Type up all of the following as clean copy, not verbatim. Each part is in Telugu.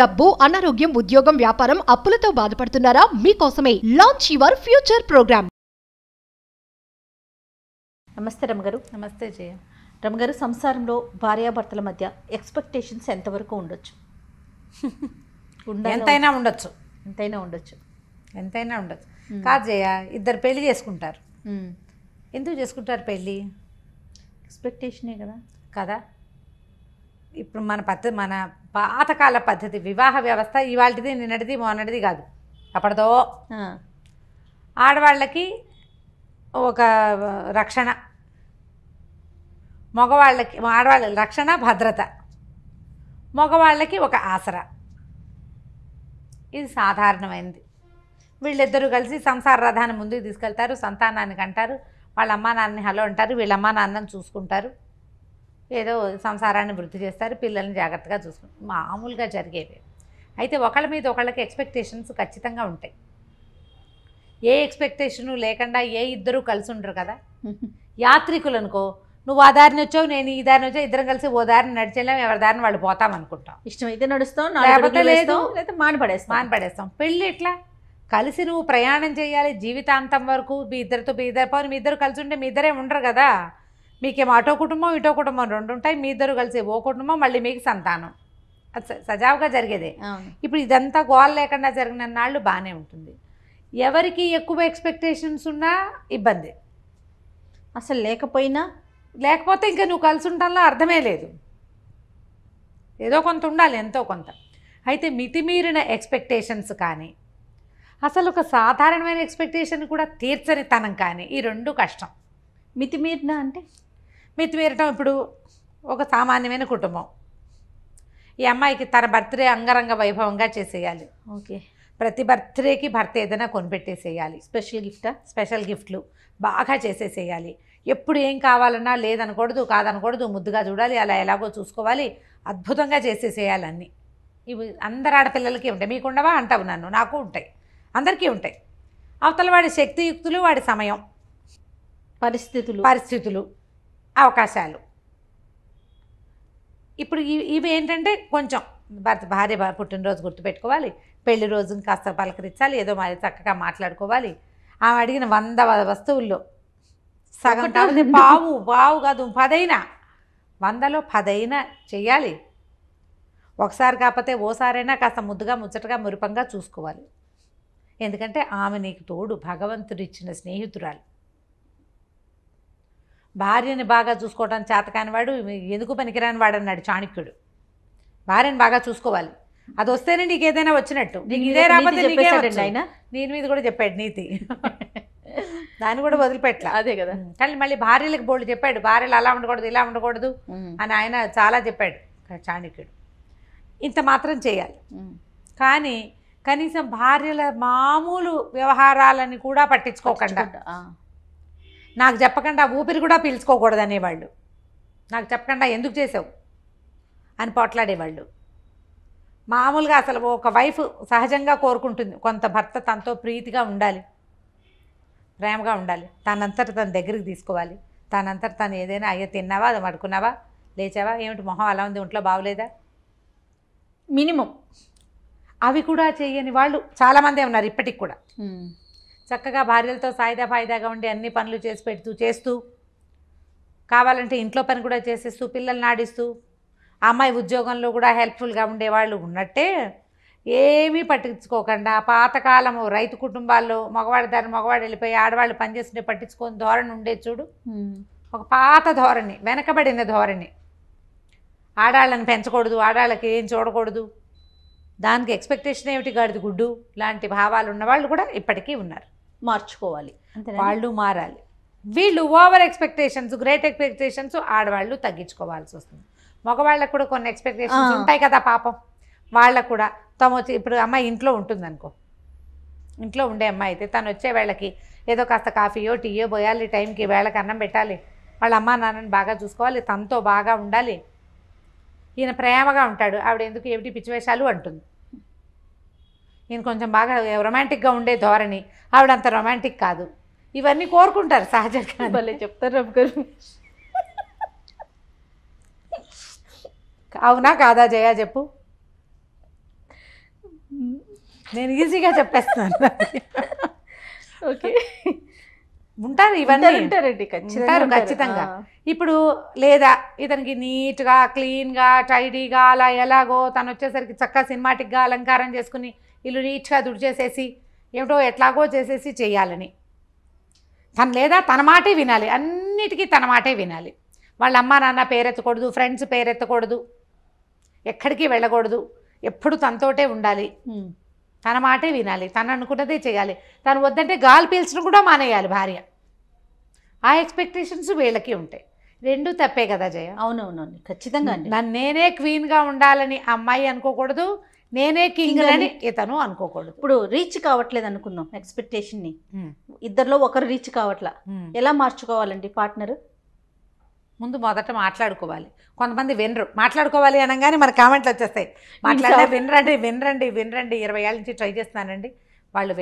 డబ్బు, అనారోగ్యం, ఉద్యోగం, వ్యాపారం, అప్పులతో బాధపడుతున్నారా? మీకోసమే లాంచ్ యువర్ ఫ్యూచర్ ప్రోగ్రామ్. నమస్తే రమగారు. నమస్తే జయ. రమగారు, సంసారంలో భార్యాభర్తల మధ్య ఎక్స్పెక్టేషన్స్ ఎంతవరకు ఉండొచ్చు? ఎంతైనా ఉండొచ్చు. ఎంతైనా ఉండొచ్చు. కాదు జయ, ఇద్దరు పెళ్లి చేసుకుంటారు. ఎందుకు చేసుకుంటారు పెళ్ళి? ఎక్స్పెక్టేషనే కదా. కదా, ఇప్పుడు మన పాతకాల పద్ధతి వివాహ వ్యవస్థ ఇవాళది నిన్నటిది మొన్నటిది కాదు, అప్పటిదో. ఆడవాళ్ళకి ఒక రక్షణ, మగవాళ్ళకి ఆడవాళ్ళ రక్షణ భద్రత, మగవాళ్ళకి ఒక ఆసరా. ఇది సాధారణమైనది. వీళ్ళిద్దరూ కలిసి సంసార రథాన్ని ముందుకు తీసుకెళ్తారు, సంతానాన్ని కంటారు, వాళ్ళ అమ్మా నాన్నని హలో అంటారు, వీళ్ళ అమ్మా నాన్నని చూసుకుంటారు, ఏదో సంసారాన్ని వృద్ధి చేస్తారు, పిల్లల్ని జాగ్రత్తగా చూసుకుంటారు. మామూలుగా జరిగేవి. అయితే ఒకళ్ళ మీద ఒకళ్ళకి ఎక్స్పెక్టేషన్స్ ఖచ్చితంగా ఉంటాయి. ఏ ఎక్స్పెక్టేషను లేకుండా ఏ ఇద్దరూ కలిసి ఉండరు కదా. యాత్రికులు అనుకో, నువ్వు ఆ దారిని వచ్చావు, నేను ఈ దారిని వచ్చావు, ఇద్దరం కలిసి ఓ దారిని నడిచేలాం, ఎవరి దారిని వాళ్ళు పోతాం అనుకుంటాం. ఇష్టమైతే నడుస్తాం, లేకపోతే లేదు, మానపడేస్తాం. పెళ్ళి ఎట్లా? కలిసి నువ్వు ప్రయాణం చేయాలి జీవితాంతం వరకు. మీ ఇద్దరు కలిసి ఉంటే మీ ఇద్దరే ఉండరు కదా. మీకేమో అటో కుటుంబం ఇటో కుటుంబం రెండు ఉంటాయి, మీ ఇద్దరు కలిసి ఓ కుటుంబం, మళ్ళీ మీకు సంతానం. అది సజావుగా జరిగేదే. ఇప్పుడు ఇదంతా గోల లేకుండా జరిగిన నాళ్ళు బాగానే ఉంటుంది. ఎవరికి ఎక్కువ ఎక్స్పెక్టేషన్స్ ఉన్నా ఇబ్బంది. అసలు లేకపోతే ఇంకా నువ్వు కలిసి ఉండటంలో అర్థమే లేదు. ఏదో కొంత ఉండాలి, ఎంతో కొంత. అయితే మితిమీరిన ఎక్స్పెక్టేషన్స్ కానీ, అసలు ఒక సాధారణమైన ఎక్స్పెక్టేషన్ కూడా తీర్చని తనం కానీ, ఈ రెండు కష్టం. మితిమీరిన అంటే మితిమీరటం, ఇప్పుడు ఒక సామాన్యమైన కుటుంబం, ఈ అమ్మాయికి తన బర్త్డే అంగరంగ వైభవంగా చేసేయాలి. ఓకే, ప్రతి బర్త్డేకి భర్త ఏదైనా కొనిపెట్టేసేయాలి. స్పెషల్ గిఫ్ట్లు బాగా చేసేసేయాలి. ఎప్పుడు ఏం కావాలన్నా లేదనకూడదు, కాదనకూడదు, ముద్దుగా చూడాలి, అలా ఎలాగో చూసుకోవాలి, అద్భుతంగా చేసేసేయాలి అన్నీ. ఇవి అందరు ఆడపిల్లలకి ఉంటాయి. మీకుండవా అంటావు నన్ను, నాకు ఉంటాయి, అందరికీ ఉంటాయి. అవతల వాడి శక్తియుక్తులు, వాడి సమయం, పరిస్థితులు, అవకాశాలు. ఇప్పుడు ఇవి ఏంటంటే కొంచెం భార్య పుట్టినరోజు గుర్తుపెట్టుకోవాలి, పెళ్లి రోజుని కాస్త పలకరించాలి, ఏదో మరి చక్కగా మాట్లాడుకోవాలి. ఆమె అడిగిన 100 వస్తువుల్లో సగం కాదు, పావు కాదు 10 100లో 10 చెయ్యాలి. ఒకసారి కాకపోతే ఓసారైనా కాస్త ముద్దుగా ముచ్చటగా మురిపంగా చూసుకోవాలి. ఎందుకంటే ఆమె నీకు తోడు, భగవంతుడిచ్చిన స్నేహితురాలు. భార్యని బాగా చూసుకోవడం చేతకాని వాడు ఎందుకు పనికిరాని వాడు అన్నాడు చాణక్యుడు. భార్యని బాగా చూసుకోవాలి, అది వస్తేనే నీకు ఏదైనా వచ్చినట్టు. నీకు ఇదే రాకపోతే ఆయన నీటి మీద కూడా చెప్పాడు నీతి. దాన్ని కూడా వదిలిపెట్టలే. అదే కదా. కానీ మళ్ళీ భార్యలకు బోల్డ్ చెప్పాడు, భార్యలు అలా ఉండకూడదు ఇలా ఉండకూడదు అని ఆయన చాలా చెప్పాడు చాణక్యుడు. ఇంత మాత్రం చేయాలి. కానీ కనీసం భార్యల మామూలు వ్యవహారాలని కూడా పట్టించుకోకుండా, నాకు చెప్పకుండా ఊపిరి కూడా పీల్చుకోకూడదు అనేవాళ్ళు. నాకు చెప్పకుండా ఎందుకు చేసావు అని పోట్లాడేవాళ్ళు. మామూలుగా అసలు ఒక వైఫ్ సహజంగా కోరుకుంటుంది, కొంత భర్త తనతో ప్రీతిగా ఉండాలి, ప్రేమగా ఉండాలి, తనంతట తన దగ్గరికి తీసుకోవాలి, తనంతట తను ఏదైనా అయ్యో తిన్నావా, అది పడుకున్నావా, లేచావా, ఏమిటి మొహం అలా ఉంది, ఒంట్లో బాగోలేదా, మినిమం అవి కూడా చేయని వాళ్ళు చాలామందే ఉన్నారు ఇప్పటికి కూడా. చక్కగా భార్యలతో సాయిదాగా ఉండి అన్ని పనులు చేస్తూ కావాలంటే ఇంట్లో పని కూడా చేసేస్తూ, పిల్లల్ని ఆడిస్తూ, అమ్మాయి ఉద్యోగంలో కూడా హెల్ప్ఫుల్గా ఉండేవాళ్ళు ఉన్నట్టే ఏమీ పట్టించుకోకుండా పాతకాలము రైతు కుటుంబాల్లో మగవాడు వెళ్ళిపోయి ఆడవాళ్ళు పనిచేస్తుంటే పట్టించుకొని ధోరణి ఉండే చూడు, ఒక పాత ధోరణి, వెనకబడిన ధోరణి. ఆడాళ్ళని పెంచకూడదు, ఆడాళ్ళకి ఏం చూడకూడదు, దానికి ఎక్స్పెక్టేషన్ ఏమిటి, గాడిది గుడ్డు లాంటి భావాలు ఉన్నవాళ్ళు కూడా ఇప్పటికీ ఉన్నారు. మార్చుకోవాలి, వాళ్ళు మారాలి. వీళ్ళు ఓవర్ ఎక్స్పెక్టేషన్స్, గ్రేట్ ఎక్స్పెక్టేషన్స్ ఆడవాళ్ళు తగ్గించుకోవాల్సి వస్తుంది. మగవాళ్ళకు కూడా కొన్ని ఎక్స్పెక్టేషన్స్ ఉంటాయి కదా పాపం. వాళ్ళకు కూడా ఇప్పుడు అమ్మాయి ఇంట్లో ఉంటుందనుకో, ఇంట్లో ఉండే అమ్మాయి అయితే తను వచ్చే వేళకి ఏదో కాస్త కాఫీయో టీయో పోయాలి, టైంకి వేళకి అన్నం పెట్టాలి, వాళ్ళ అమ్మా నాన్నని బాగా చూసుకోవాలి, తనతో బాగా ఉండాలి. ఈయన ప్రేమగా ఉంటాడు, ఆవిడ ఎందుకు ఏమిటి పిచ్చివేషాలు అంటుంది. ఈయన కొంచెం బాగా రొమాంటిక్గా ఉండే ధోరణి, ఆవిడ అంత రొమాంటిక్ కాదు. ఇవన్నీ కోరుకుంటారు సహజంగా. భలే చెప్తారు రమ్మగారు. అవునా కాదా జయ చెప్పు. నేను ఈజీగా చెప్పేస్తాను. ఓకే, ఉంటారు ఇవన్నీ ఉంటారండి, ఉంటారు ఖచ్చితంగా. ఇప్పుడు లేదా ఇతనికి నీట్గా క్లీన్గా టైడీగా అలా ఎలాగో తను వచ్చేసరికి చక్కగా సినిమాటిక్గా అలంకారం చేసుకుని ఇల్లు నీట్గా దుడిచేసేసి ఏమిటో ఎట్లాగో చేసేసి చేయాలని తను, లేదా తన మాటే వినాలి, అన్నిటికీ తన మాటే వినాలి. వాళ్ళ అమ్మా నాన్న పేరెత్తకూడదు, ఫ్రెండ్స్ పేరెత్తకూడదు, ఎక్కడికి వెళ్ళకూడదు, ఎప్పుడు తనతోటే ఉండాలి, తన మాటే వినాలి, తను అనుకున్నదే చేయాలి. తను వద్దంటే గాలి పీల్చడం కూడా మానేయాలి భార్య. ఆ ఎక్స్పెక్టేషన్స్ వీళ్ళకి ఉంటాయి. రెండు తప్పే కదా జయ. అవునవునండి, ఖచ్చితంగా అండి. నన్ను నేనే క్వీన్గా ఉండాలని అమ్మాయి అనుకోకూడదు, నేనే కింగ్ అని ఇతను అనుకోకూడదు. ఇప్పుడు రీచ్ కావట్లేదు అనుకుందాం ఎక్స్పెక్టేషన్ని, ఇద్దరిలో ఒకరు రీచ్ కావట్లా, ఎలా మార్చుకోవాలండి పార్ట్నర్? ముందు మొదట మాట్లాడుకోవాలి. కొంతమంది వినరు, మాట్లాడుకోవాలి అనగానే మన కామెంట్లు వచ్చేస్తాయి, మాట్లాడే వినరండి వినరండి వినరండి, 20 ఏళ్ళ నుంచి ట్రై చేస్తున్నానండి, వాళ్ళు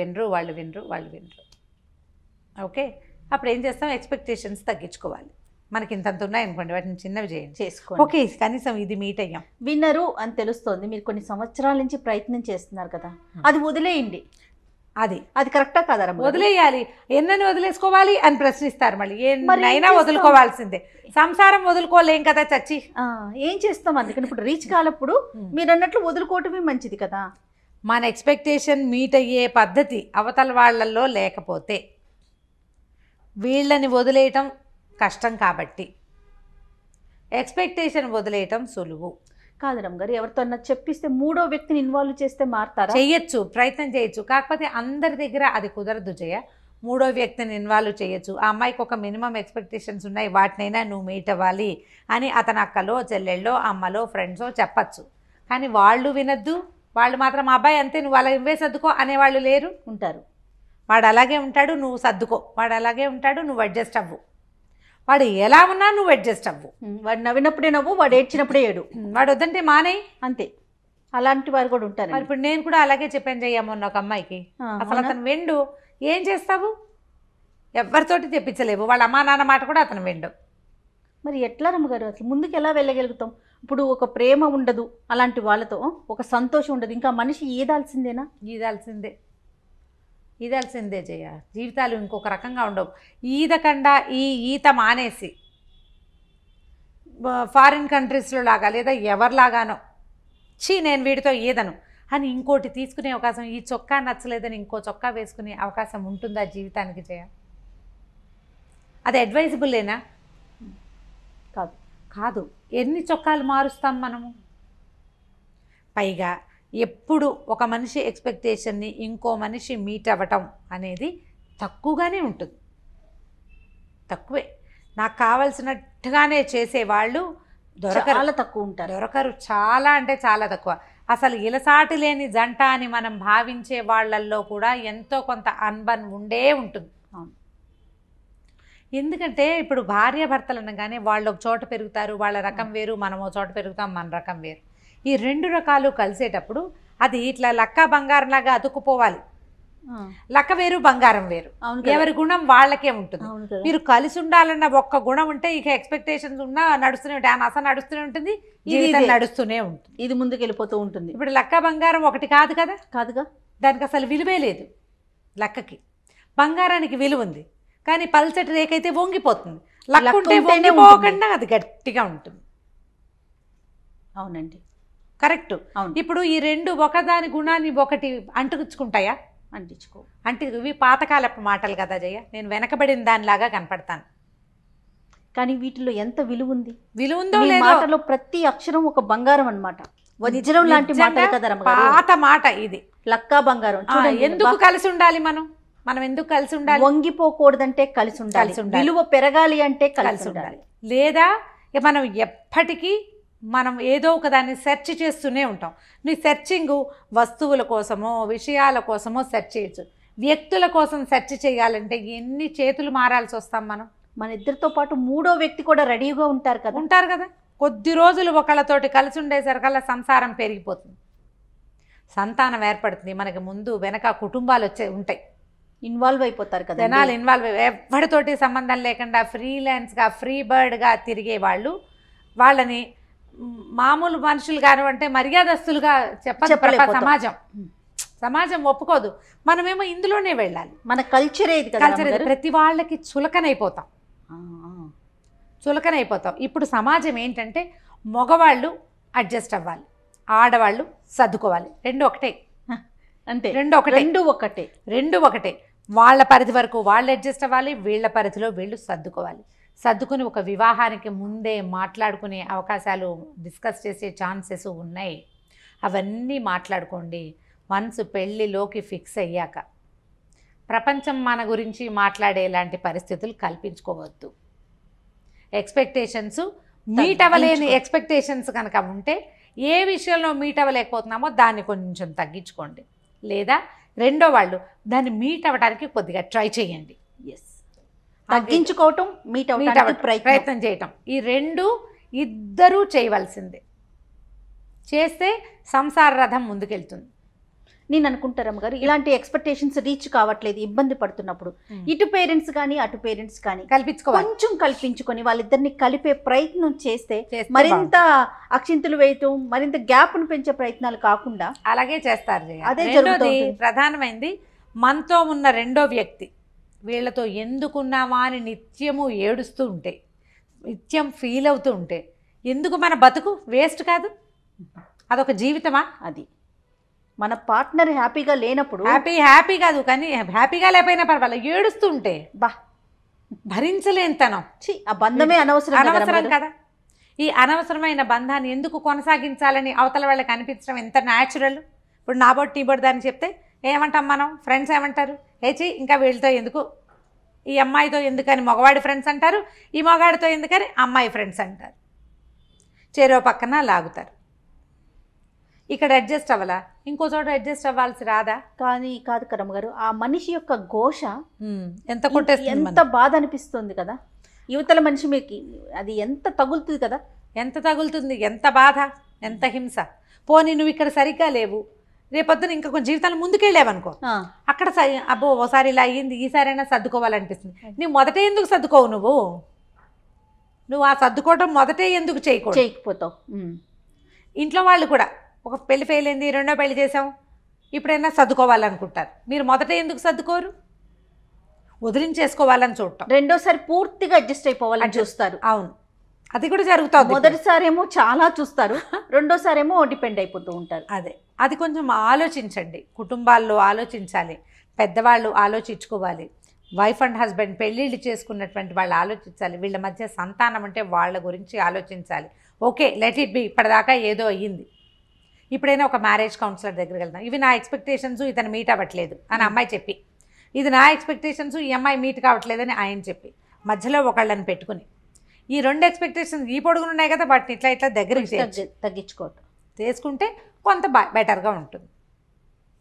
వినరు. ఓకే, అప్పుడు ఏం చేస్తాం, ఎక్స్పెక్టేషన్స్ తగ్గించుకోవాలి. మనకి ఇంతంత ఉన్నాయనుకోండి, వాటిని చిన్నవి చేసుకోండి. ఓకే, కనీసం ఇది మీట్ అయ్యాం, విన్నరు అని తెలుస్తోంది. మీరు కొన్ని సంవత్సరాల నుంచి ప్రయత్నం చేస్తున్నారు కదా, అది వదిలేయండి. అది కరెక్టా కాదా? వదిలేయాలి. ఎన్నని వదిలేసుకోవాలి అని ప్రశ్నిస్తారు మళ్ళీ. ఏమైనా వదులుకోవాల్సిందే, సంసారం వదులుకోలేం కదా చచ్చి. ఏం చేస్తాం? అందుకని ఇప్పుడు రీచ్ కాలప్పుడు మీరు అన్నట్లు వదులుకోవటమే మంచిది కదా. మన ఎక్స్పెక్టేషన్ మీట్ అయ్యే పద్ధతి అవతల వాళ్ళల్లో లేకపోతే వీళ్ళని వదిలేయటం కష్టం, కాబట్టి ఎక్స్పెక్టేషన్ వదిలేయటం సులువు కాదు. రమ్మగారు, ఎవరితో చెప్పిస్తే మూడో వ్యక్తిని ఇన్వాల్వ్ చేస్తే మారుతారా? చేయొచ్చు, ప్రయత్నం చేయొచ్చు. కాకపోతే అందరి దగ్గర అది కుదరదు జయ. మూడో వ్యక్తిని ఇన్వాల్వ్ చేయొచ్చు. ఆ అమ్మాయికి ఒక మినిమం ఎక్స్పెక్టేషన్స్ ఉన్నాయి, వాటినైనా నువ్వు మీట్ అవ్వాలి అని అతని అక్కలో చెల్లెళ్ళో అమ్మలో ఫ్రెండ్సో చెప్పచ్చు. కానీ వాళ్ళు వినద్దు, వాళ్ళు మాత్రం మా అబ్బాయి అంతే నువ్వు అలా ఇవ్వే సర్దుకో అనేవాళ్ళు లేరు. ఉంటారు. వాడు అలాగే ఉంటాడు, నువ్వు సర్దుకో. వాడు అలాగే ఉంటాడు, నువ్వు అడ్జస్ట్ అవ్వు. వాడు ఎలా ఉన్నా నువ్వు అడ్జస్ట్ అవ్వు. వాడు నవ్వినప్పుడే నవ్వు, వాడు ఏడ్చినప్పుడే ఏడు. వాడు వద్దంటే మానేయి, అంతే. అలాంటి వారు కూడా ఉంటారు. మరి ఇప్పుడు నేను కూడా అలాగే చెప్పాను చెయ్యమో ఒక అమ్మాయికి. అసలు అతను వెండు, ఏం చేస్తావు? ఎవరితోటి తెప్పించలేవు. వాళ్ళ అమ్మా నాన్న మాట కూడా అతను వెండు. మరి ఎట్లా రమ్మగారు, అసలు ముందుకు ఎలా వెళ్ళగలుగుతాం? ఇప్పుడు ఒక ప్రేమ ఉండదు అలాంటి వాళ్ళతో, ఒక సంతోషం ఉండదు, ఇంకా మనిషి ఈదాల్సిందేనా? ఈదాల్సిందే జయ. జీవితాలు ఇంకొక రకంగా ఉండవు. ఈదకుండా ఈత మానేసి ఫారిన్ కంట్రీస్లో లాగా లేదా ఎవరిలాగానో నేను వీడితో ఈదను అని ఇంకోటి తీసుకునే అవకాశం, ఈ చొక్కా నచ్చలేదని ఇంకో చొక్కా వేసుకునే అవకాశం ఉంటుందా జీవితానికి జయ? అది అడ్వైజబుల్లేనా? కాదు. ఎన్ని చొక్కాలు మారుస్తాం మనము? పైగా ఎప్పుడు ఒక మనిషి ఎక్స్పెక్టేషన్ని ఇంకో మనిషి మీట్ అవ్వటం అనేది తక్కువగానే ఉంటుంది. తక్కువే. నాకు కావలసినట్టుగానే చేసేవాళ్ళు చాలా తక్కువ ఉంటారు. దొరకరు. చాలా అంటే చాలా తక్కువ. అసలు ఇలసాటి లేని జంట అని మనం భావించే వాళ్ళల్లో కూడా ఎంతో కొంత అన్బన్ ఉండే ఉంటుంది. ఎందుకంటే ఇప్పుడు భార్యాభర్తలు అనగానే వాళ్ళు ఒక చోట పెరుగుతారు, వాళ్ళ రకం వేరు, మనం ఒక చోట పెరుగుతాం, మన రకం వేరు. ఈ రెండు రకాలు కలిసేటప్పుడు అది ఇట్లా లక్క బంగారంలాగా అతుక్కుపోవాలి. లక్క వేరు, బంగారం వేరు. ఎవరి గుణం వాళ్ళకే ఉంటుంది. మీరు కలిసి ఉండాలన్న ఒక్క గుణం ఉంటే ఇక ఎక్స్పెక్టేషన్స్ ఉన్నా నడుస్తూనే ఉంటాయి, ఆ నస నడుస్తూనే ఉంటుంది, జీవితం నడుస్తూనే ఉంటుంది, ఇది ముందుకు వెళ్ళిపోతూ ఉంటుంది. ఇప్పుడు లక్క బంగారం ఒకటి కాదు కదా, కాదుగా. దానికి అసలు విలువే లేదు. లక్కకి బంగారానికి విలువ ఉంది, కానీ పల్చటి రేకైతే వంగిపోతుంది. లక్క ఉంటే వంగిపోకుండా అది గట్టిగా ఉంటుంది. అవునండి, కరెక్ట్. ఇప్పుడు ఈ రెండు ఒకదాని గుణాన్ని ఒకటి అంటుకుంటాయా? అంటే ఇవి పాతకాలపు మాటలు కదా జయ. నేను వెనకబడిన దానిలాగా కనపడతాను, కానీ వీటిలో ఎంత విలువ ఉంది? విలువ ఉందో లేదో. మాటలో ప్రతి అక్షరం ఒక బంగారం అన్నమాట, వజ్రం లాంటి మాట కదా. పాత మాట ఇది, లక్కా బంగారం. ఎందుకు కలిసి ఉండాలి? మనం ఎందుకు కలిసి ఉండాలి? వంగిపోకూడదంటే కలిసి ఉండాలి, విలువ పెరగాలి అంటే కలిసి ఉండాలి. లేదా మనం ఎప్పటికీ మనం ఏదో ఒక దాన్ని సెర్చ్ చేస్తూనే ఉంటాం. నీ సెర్చింగ్ వస్తువుల కోసమో విషయాల కోసమో సెర్చ్ చేయొచ్చు. వ్యక్తుల కోసం సెర్చ్ చేయాలంటే ఎన్ని చేతులు మారాల్సి వస్తాం మనం. మన ఇద్దరితో పాటు మూడో వ్యక్తి కూడా రెడీగా ఉంటారు కదా. కొద్ది రోజులు ఒకళ్ళతోటి కలిసి ఉండేసరికల్లా సంసారం పెరిగిపోతుంది, సంతానం ఏర్పడుతుంది. మనకి ముందు వెనక కుటుంబాలు ఉంటాయి, ఇన్వాల్వ్ అయిపోతారు కదా. జనాలు ఇన్వాల్వ్ ఎవరితోటి సంబంధం లేకుండా ఫ్రీలాన్స్గా ఫ్రీ బర్డ్గా తిరిగే వాళ్ళని మామూలు మనుషులు కానివంటే మర్యాదస్తులుగా చెప్పలేదు సమాజం. సమాజం ఒప్పుకోదు, మనమేమో ఇందులోనే వెళ్ళాలి. మన కల్చరే ఇది కదా కల్చర్ ప్రతి వాళ్ళకి చులకనైపోతాం. ఇప్పుడు సమాజం ఏంటంటే మగవాళ్ళు అడ్జస్ట్ అవ్వాలి, ఆడవాళ్ళు సర్దుకోవాలి, రెండు ఒకటే. అంతే, రెండు ఒకటే. వాళ్ళ పరిధి వరకు వాళ్ళు అడ్జస్ట్ అవ్వాలి, వీళ్ళ పరిధిలో వీళ్ళు సర్దుకోవాలి. సర్దుకుని ఒక వివాహానికి ముందే మాట్లాడుకునే అవకాశాలు, డిస్కస్ చేసే ఛాన్సెస్ ఉన్నాయి. అవన్నీ మాట్లాడుకోండి. వన్స్ పెళ్ళిలోకి ఫిక్స్ అయ్యాక ప్రపంచం మన గురించి మాట్లాడేలాంటి పరిస్థితులు కల్పించుకోవద్దు. ఎక్స్పెక్టేషన్స్ మీట్ అవ్వలేని ఎక్స్పెక్టేషన్స్ కనుక ఉంటే, ఏ విషయంలో మీట్ అవ్వలేకపోతున్నామో దాన్ని కొంచెం తగ్గించుకోండి, లేదా రెండో వాళ్ళు దాన్ని మీట్ అవ్వడానికి కొద్దిగా ట్రై చేయండి. తగ్గించుకోవటం, మీట్ ప్రయత్నం చేయటం, ఈ రెండు ఇద్దరూ చేయవలసిందే. చేస్తే సంసార రథం ముందుకెళ్తుంది. నేను అనుకుంటారమ్మ గారు, ఇలాంటి ఎక్స్పెక్టేషన్స్ రీచ్ కావట్లేదు, ఇబ్బంది పడుతున్నప్పుడు ఇటు పేరెంట్స్ కానీ అటు పేరెంట్స్ కానీ కొంచెం కల్పించుకొని వాళ్ళిద్దరిని కలిపే ప్రయత్నం చేస్తే మరింత అక్షింతలు వేయటం, మరింత గ్యాప్ను పెంచే ప్రయత్నాలు కాకుండా అలాగే చేస్తారు. అదే ప్రధానమైంది మనతో ఉన్న రెండో వ్యక్తి, వీళ్ళతో ఎందుకున్నామా అని నిత్యము ఏడుస్తూ ఉంటే, నిత్యం ఫీల్ అవుతూ ఉంటే ఎందుకు మన బతుకు వేస్ట్ కాదు? అదొక జీవితమా? అది మన పార్ట్నర్ హ్యాపీగా లేనప్పుడు, హ్యాపీ కాదు కానీ హ్యాపీగా లేకపోయినా పర్వాలేదు, ఏడుస్తూ ఉంటే భరించలేనితనం. ఆ బంధమే అనవసరం కదా. ఈ అనవసరమైన బంధాన్ని ఎందుకు కొనసాగించాలని అవతల వాళ్ళకి అనిపించడం ఎంత న్యాచురల్. ఇప్పుడు నా బొట్టు నీ బొట్టు దాన్ని చెప్తే ఏమంటాం మనం? ఫ్రెండ్స్ ఏమంటారు? ఏచి ఇంకా వీళ్ళతో ఎందుకు, ఈ అమ్మాయితో ఎందుకని మగవాడి ఫ్రెండ్స్ అంటారు, ఈ మగాడితో ఎందుకని అమ్మాయి ఫ్రెండ్స్ అంటారు. చెరో పక్కన లాగుతారు. ఇక్కడ అడ్జస్ట్ అవ్వాలా, ఇంకో చోట అడ్జస్ట్ అవ్వాల్సి రాదా? కానీ కాదు కరమ్మ గారు, ఆ మనిషి యొక్క ఘోష ఎంత కొట్టేస్తుంది, ఎంత బాధ అనిపిస్తుంది కదా. యువతల మనిషి మీకు అది ఎంత తగులుతుంది కదా, ఎంత తగులుతుంది, ఎంత బాధ, ఎంత హింస. పోనీ నువ్వు ఇక్కడ సరిగ్గా లేవు, రేపొద్దున ఇంకా కొంచెం జీవితాలు ముందుకెళ్ళావనుకో, అక్కడ అబ్బో ఓసారి ఇలా అయ్యింది, ఈసారైనా సర్దుకోవాలనిపిస్తుంది. నువ్వు మొదటే ఎందుకు సర్దుకోవు? నువ్వు ఆ సర్దుకోవడం మొదటే ఎందుకు చేయకపోతావు? ఇంట్లో వాళ్ళు కూడా ఒక పెళ్లి ఫెయిల్ అయింది, రెండో పెళ్లి చేసాం, ఇప్పుడైనా సర్దుకోవాలనుకుంటారు. మీరు మొదట ఎందుకు సర్దుకోరు? వదిలించేసుకోవాలని చూడటం, రెండోసారి పూర్తిగా అడ్జస్ట్ అయిపోవాలని చూస్తారు. అవును, అది కూడా జరుగుతుంది. మొదటిసారేమో చాలా చూస్తారు, రెండోసారేమో డిపెండ్ అయిపోతూ ఉంటారు. అది కొంచెం ఆలోచించండి. కుటుంబాల్లో ఆలోచించాలి, పెద్దవాళ్ళు ఆలోచించుకోవాలి, వైఫ్ అండ్ హస్బెండ్ పెళ్ళిళ్ళు చేసుకున్నటువంటి వాళ్ళు ఆలోచించాలి, వీళ్ళ మధ్య సంతానం అంటే వాళ్ళ గురించి ఆలోచించాలి. ఓకే, లెట్ ఇట్ బి, ఇప్పటిదాకా ఏదో అయ్యింది, ఇప్పుడైనా ఒక మ్యారేజ్ కౌన్సిలర్ దగ్గరికి వెళ్దాం. ఇవి నా ఎక్స్పెక్టేషన్స్, ఇతను మీట్ అవ్వట్లేదు అని అమ్మాయి చెప్పి, ఇది నా ఎక్స్పెక్టేషన్స్, ఈ అమ్మాయి మీట్ కావట్లేదని ఆయన చెప్పి, మధ్యలో ఒకళ్ళని పెట్టుకుని ఈ రెండు ఎక్స్పెక్టేషన్స్ ఈ పొడుగులు ఉన్నాయి కదా, వాటిని ఇట్లా దగ్గరికి తగ్గించుకోవటం చేసుకుంటే కొంత బెటర్గా ఉంటుంది.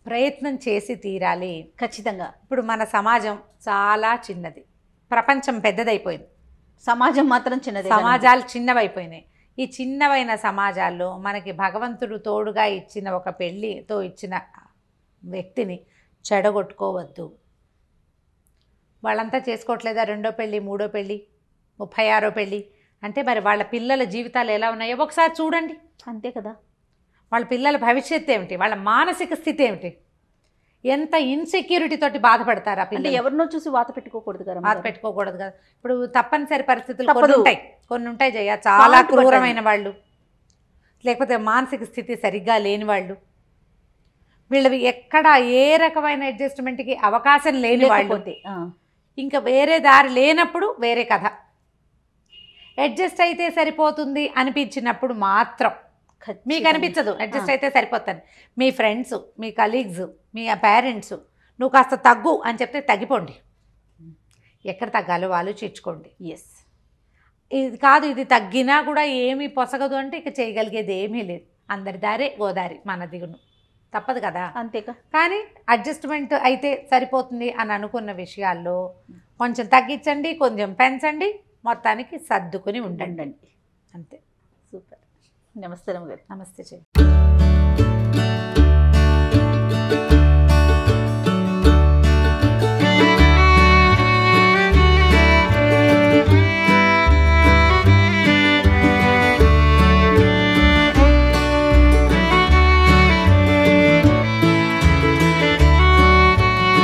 ప్రయత్నం చేసి తీరాలి ఖచ్చితంగా. ఇప్పుడు మన సమాజం చాలా చిన్నది, ప్రపంచం పెద్దదైపోయింది, సమాజం మాత్రం చిన్నది, సమాజాలు చిన్నవైపోయినాయి. ఈ చిన్నవైన సమాజాల్లో మనకి భగవంతుడు తోడుగా ఇచ్చిన ఒక పెళ్ళితో ఇచ్చిన వ్యక్తిని చెడగొట్టుకోవద్దు. వాళ్ళంతా చేసుకోవట్లేదా రెండో పెళ్ళి, మూడో పెళ్ళి, 36వ పెళ్ళి అంటే మరి వాళ్ళ పిల్లల జీవితాలు ఎలా ఉన్నాయో ఒకసారి చూడండి. అంతే కదా. వాళ్ళ పిల్లల భవిష్యత్తు ఏమిటి, వాళ్ళ మానసిక స్థితి ఏమిటి, ఎంత ఇన్సెక్యూరిటీ తోటి బాధపడతారు ఆ పిల్లలు. ఎవరినో చూసి వాత పెట్టుకోకూడదు కదా. ఇప్పుడు తప్పనిసరి పరిస్థితులు కొన్ని ఉంటాయి జయ, చాలా క్రూరమైన వాళ్ళు, లేకపోతే మానసిక స్థితి సరిగ్గా లేని వాళ్ళు, వీళ్ళవి ఎక్కడ ఏ రకమైన అడ్జస్ట్మెంట్కి అవకాశం లేని వాళ్ళు, ఇంకా వేరే దారి లేనప్పుడు వేరే కథ. అడ్జస్ట్ అయితే సరిపోతుంది అనిపించినప్పుడు మాత్రం, మీకు అనిపించదు అడ్జస్ట్ అయితే సరిపోతాను, మీ ఫ్రెండ్స్, మీ కలీగ్స్, మీ పేరెంట్స్ నువ్వు కాస్త తగ్గు అని చెప్తే తగ్గిపోండి. ఎక్కడ తగ్గాలో ఆలోచించుకోండి. ఇది కాదు, ఇది తగ్గినా కూడా ఏమీ పొసగదు అంటే ఇక చేయగలిగేది ఏమీ లేదు. అందరి దారే గోదారి, మన దిగును తప్పదు కదా. అంతేకా. కానీ అడ్జస్ట్మెంట్ అయితే సరిపోతుంది అని అనుకున్న విషయాల్లో కొంచెం తగ్గించండి, కొంచెం పెంచండి, మొత్తానికి సర్దుకుని ఉండండి. అంతే. సూపర్. నమస్తే. నమస్తే.